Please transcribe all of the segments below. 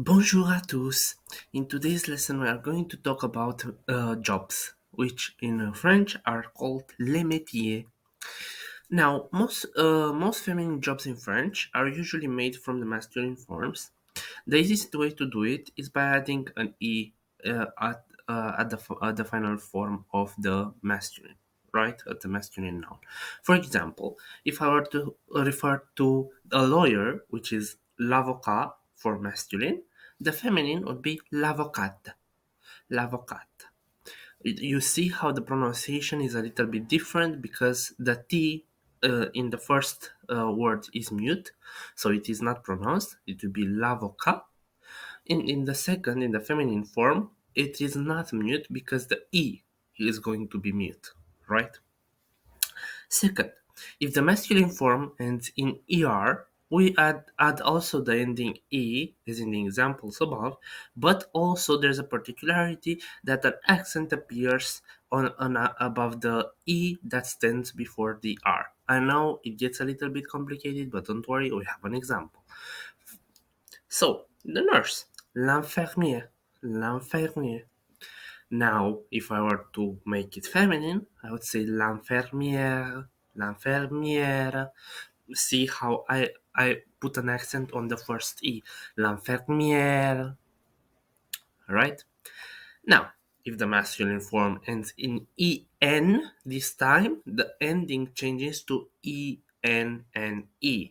Bonjour à tous. In today's lesson, we are going to talk about jobs, which in French are called les métiers. Now, most feminine jobs in French are usually made from the masculine forms. The easiest way to do it is by adding an e at the final form of the masculine, right? At the masculine noun. For example, if I were to refer to a lawyer, which is l'avocat for masculine, the feminine would be l'avocate. L'avocate. You see how the pronunciation is a little bit different because the T in the first word is mute, so it is not pronounced. It will be l'avocat. In the second, in the feminine form, it is not mute because the E is going to be mute, right? Second, if the masculine form ends in er, we add also the ending e, as in the examples above, but also there's a particularity that an accent appears on above the e that stands before the r. I know it gets a little bit complicated, but don't worry, we have an example. So, the nurse, l'infirmière, l'infirmière. Now, if I were to make it feminine, I would say l'infirmière, l'infirmière. See how I put an accent on the first E. L'infirmière. Right? Now, if the masculine form ends in en this time, the ending changes to en and e,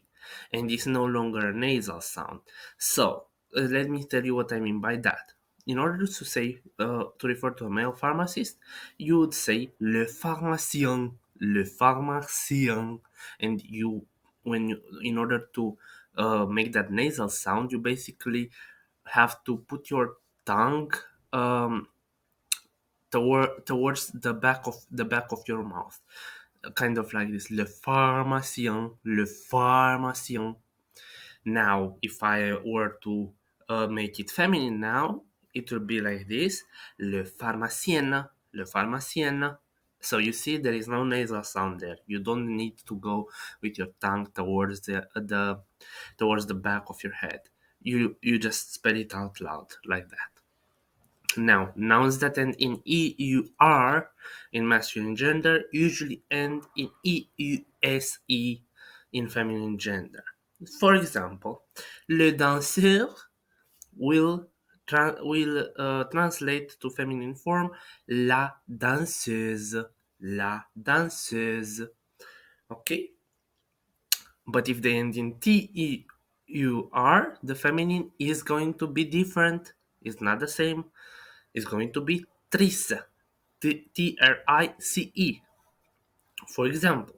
and is no longer a nasal sound. So, let me tell you what I mean by that. In order to say to refer to a male pharmacist, you would say le pharmacien, and in order to make that nasal sound, you basically have to put your tongue um, towards the back of your mouth, kind of like this. Le pharmacien, le pharmacien. Now, if I were to make it feminine now, it would be like this: le pharmacienne, le pharmacienne. So you see, there is no nasal sound there. You don't need to go with your tongue towards the back of your head. You just spell it out loud like that. Now, nouns that end in EUR in masculine gender usually end in EUSE in feminine gender. For example, le danseur will translate to feminine form la danseuse, la danseuse. Okay? But if they end in TEUR, the feminine is going to be different. It's not the same. It's going to be TRICE. TRICE. For example,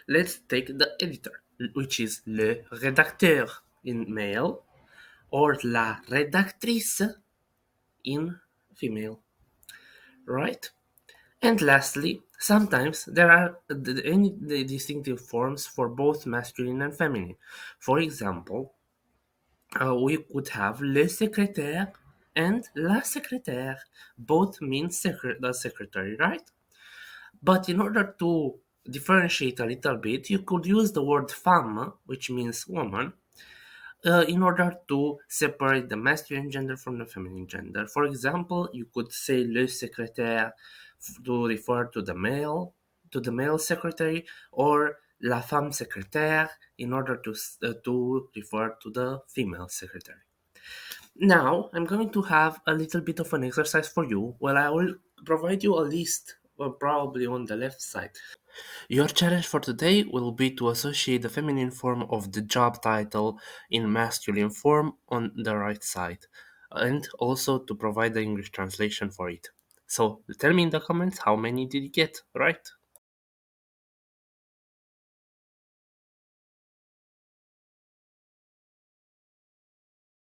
let's take the editor, which is le rédacteur in male, or la rédactrice in female, right? And lastly, sometimes there are the distinctive forms for both masculine and feminine. For example, we could have le secrétaire and la secrétaire. Both mean the secretary, right? But in order to differentiate a little bit, you could use the word femme, which means woman, in order to separate the masculine gender from the feminine gender. For example, you could say le secrétaire to refer to the male secretary, or la femme secrétaire in order to refer to the female secretary. Now, I'm going to have a little bit of an exercise for you. Well, I will provide you a list, probably on the left side. Your challenge for today will be to associate the feminine form of the job title in masculine form on the right side, and also to provide the English translation for it. So tell me in the comments how many did you get, right?